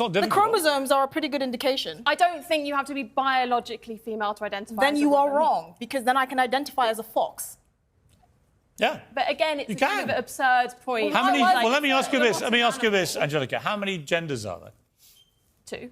not The difficult. chromosomes are a pretty good indication. I don't think you have to be biologically female to identify Then as a you are woman. wrong, because then I can identify as a fox. Yeah. But again, it's a kind of an absurd point. How many? Like, Well, let me ask you this. Let me ask you animals. this, Angelica. How many genders are there? 2.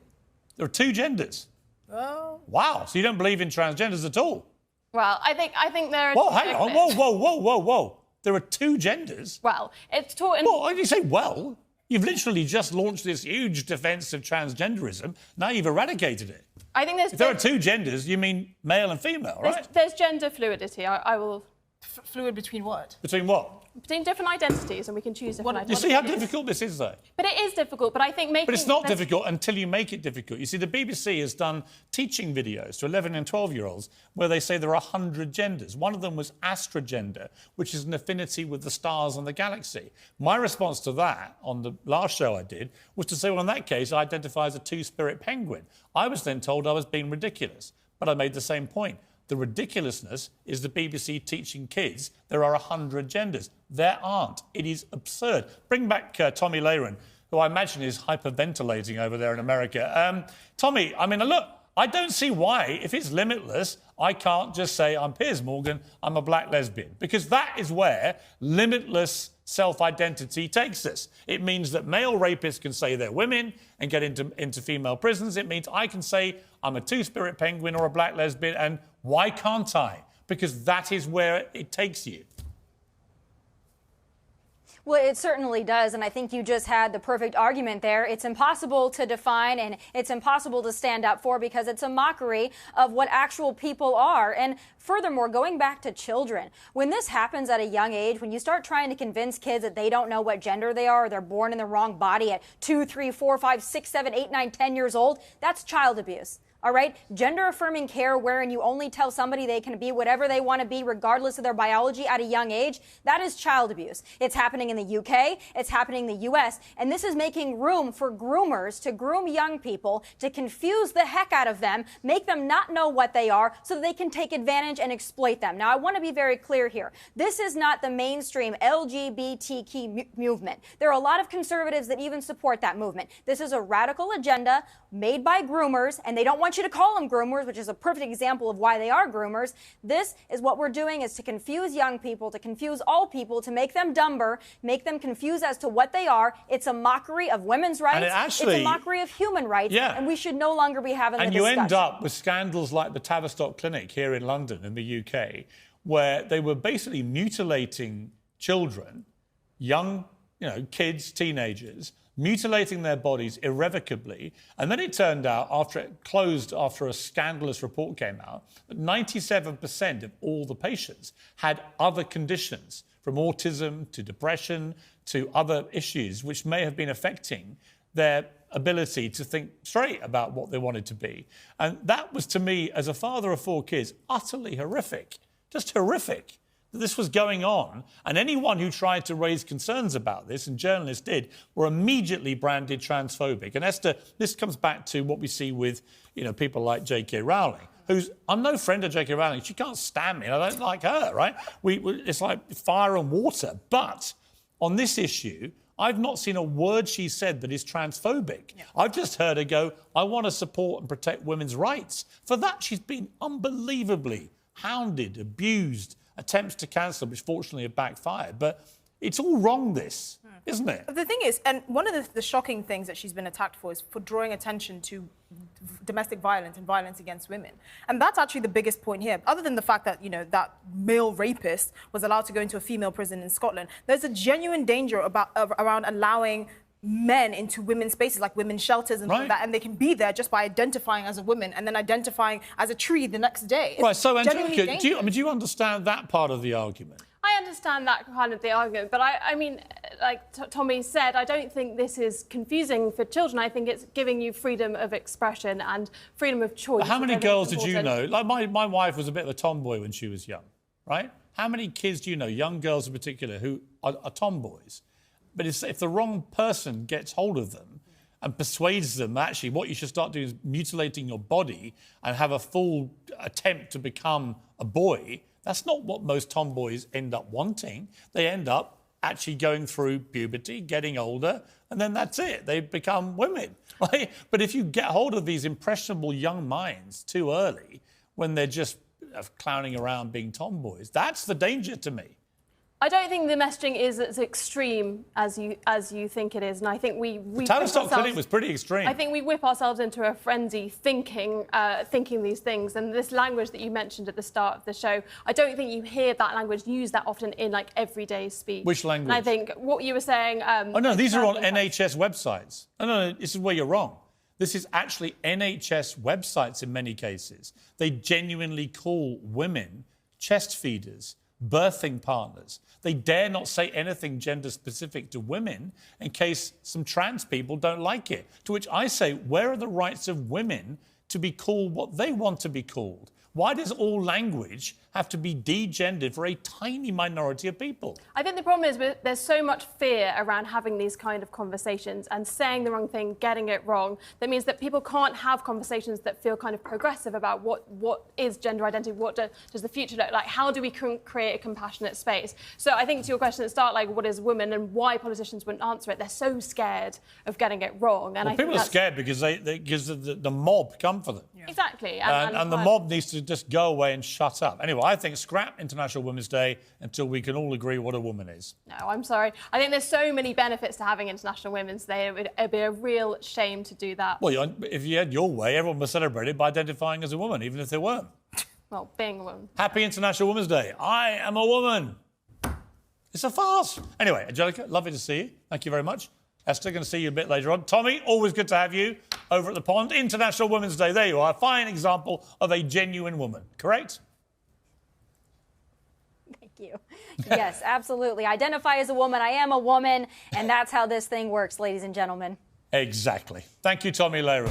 There are 2 genders. Oh. Wow. So you don't believe in transgenders at all? Well, I think there are... Whoa, hang on. Whoa. There are 2 genders? Well, it's taught in... Well, you say, well, you've literally just launched this huge defence of transgenderism. Now you've eradicated it. I think there's... If there are 2 genders, you mean male and female, right? There's gender fluidity. I will... Fluid between what? Between what? Between different identities, and we can choose different You identities. see how difficult this is, though? But it is difficult, but I think making... But it's not difficult until you make it difficult. You see, the BBC has done teaching videos to 11 and 12-year-olds where they say there are 100 genders. One of them was astrogender, which is an affinity with the stars and the galaxy. My response to that on the last show I did was to say, well, in that case, I identify as a two-spirit penguin. I was then told I was being ridiculous, but I made the same point. The ridiculousness is the BBC teaching kids there are 100 genders. There aren't. It is absurd. Bring back Tommy Lehran, who I imagine is hyperventilating over there in America. Tommy, I mean, look, I don't see why, if it's limitless, I can't just say I'm Pierce Morgan, I'm a black lesbian, because that is where limitless self-identity takes us. It means that male rapists can say they're women and get into female prisons. It means I can say I'm a two-spirit penguin or a black lesbian, and why can't I? Because that is where it takes you. Well, it certainly does, and I think you just had the perfect argument there. It's impossible to define, and it's impossible to stand up for, because it's a mockery of what actual people are. And furthermore, going back to children, when this happens at a young age, when you start trying to convince kids that they don't know what gender they are, or they're born in the wrong body at 2, 3, 4, 5, 6, 7, 8, 9, 10 years old, that's child abuse. All right? Gender-affirming care, wherein you only tell somebody they can be whatever they want to be, regardless of their biology at a young age, that is child abuse. It's happening in the UK, it's happening in the US, and this is making room for groomers to groom young people, to confuse the heck out of them, make them not know what they are, so that they can take advantage and exploit them. Now, I want to be very clear here. This is not the mainstream LGBTQ movement. There are a lot of conservatives that even support that movement. This is a radical agenda made by groomers, and they don't want you to call them groomers, which is a perfect example of why they are groomers. This is what we're doing, is to confuse young people, to confuse all people, to make them dumber, make them confused as to what they are. It's a mockery of women's rights. It's a mockery of human rights. Yeah. And we should no longer be having the And discussion. you end up with scandals like the Tavistock Clinic here in London, in the UK, where they were basically mutilating children, young, kids, teenagers, mutilating their bodies irrevocably. And then it turned out, after it closed, after a scandalous report came out, that 97% of all the patients had other conditions, from autism to depression to other issues, which may have been affecting their ability to think straight about what they wanted to be. And that was, to me, as a father of 4 kids, utterly horrific, just horrific. That this was going on, and anyone who tried to raise concerns about this, and journalists did, were immediately branded transphobic. And Esther, this comes back to what we see with, people like J.K. Rowling, I'm no friend of J.K. Rowling. She can't stand me, and I don't like her, right? It's like fire and water. But on this issue, I've not seen a word she said that is transphobic. Yeah. I've just heard her go, I want to support and protect women's rights. For that, she's been unbelievably hounded, abused, attempts to cancel, which fortunately have backfired. But it's all wrong, this, isn't it? The thing is, and one of the shocking things that she's been attacked for is for drawing attention to domestic violence and violence against women. And that's actually the biggest point here. Other than the fact that, that male rapist was allowed to go into a female prison in Scotland, there's a genuine danger around allowing men into women's spaces, like women's shelters and all that, and they can be there just by identifying as a woman and then identifying as a tree the next day. Right, so Angelica, do you understand that part of the argument? I understand that kind of the argument, but I mean, like Tommy said, I don't think this is confusing for children. I think it's giving you freedom of expression and freedom of choice. How many girls did you know? Like my wife was a bit of a tomboy when she was young, right? How many kids do you know, young girls in particular, who are tomboys? But if the wrong person gets hold of them and persuades them, actually, what you should start doing is mutilating your body and have a full attempt to become a boy, that's not what most tomboys end up wanting. They end up actually going through puberty, getting older, and then that's it. They become women. Right? But if you get hold of these impressionable young minds too early, when they're just clowning around being tomboys, that's the danger to me. I don't think the messaging is as extreme as you think it is, and I think we Tavistock Clinic was pretty extreme. I think we whip ourselves into a frenzy thinking these things, and this language that you mentioned at the start of the show, I don't think you hear that language used that often in like everyday speech. Which language? And I think what you were saying. Oh no, these are on NHS websites. No, this is where you're wrong. This is actually NHS websites in many cases. They genuinely call women chest feeders, birthing partners. They dare not say anything gender specific to women in case some trans people don't like it. To which I say, where are the rights of women to be called what they want to be called? Why does all language have to be degendered for a tiny minority of people? I think the problem is there's so much fear around having these kind of conversations and saying the wrong thing, getting it wrong. That means that people can't have conversations that feel kind of progressive about what is gender identity, what does the future look like, how do we create a compassionate space. So I think to your question at the start, like what is women and why politicians wouldn't answer it, they're so scared of getting it wrong. And well, people are scared because the mob come for them. Yeah. Exactly. And the mob needs to just go away and shut up. Anyway, I think scrap International Women's Day until we can all agree what a woman is. No, I'm sorry. I think there's so many benefits to having International Women's Day. It'd be a real shame to do that. Well, if you had your way, everyone would celebrate it by identifying as a woman, even if they weren't. Well, being a woman. Happy International Women's Day. I am a woman. It's a farce. Anyway, Angelica, lovely to see you. Thank you very much. Esther, going to see you a bit later on. Tommy, always good to have you over at the pond. International Women's Day. There you are. A fine example of a genuine woman. Correct? Thank you. Yes, absolutely. Identify as a woman. I am a woman. And that's how this thing works, ladies and gentlemen. Exactly. Thank you, Tommy Lehrer.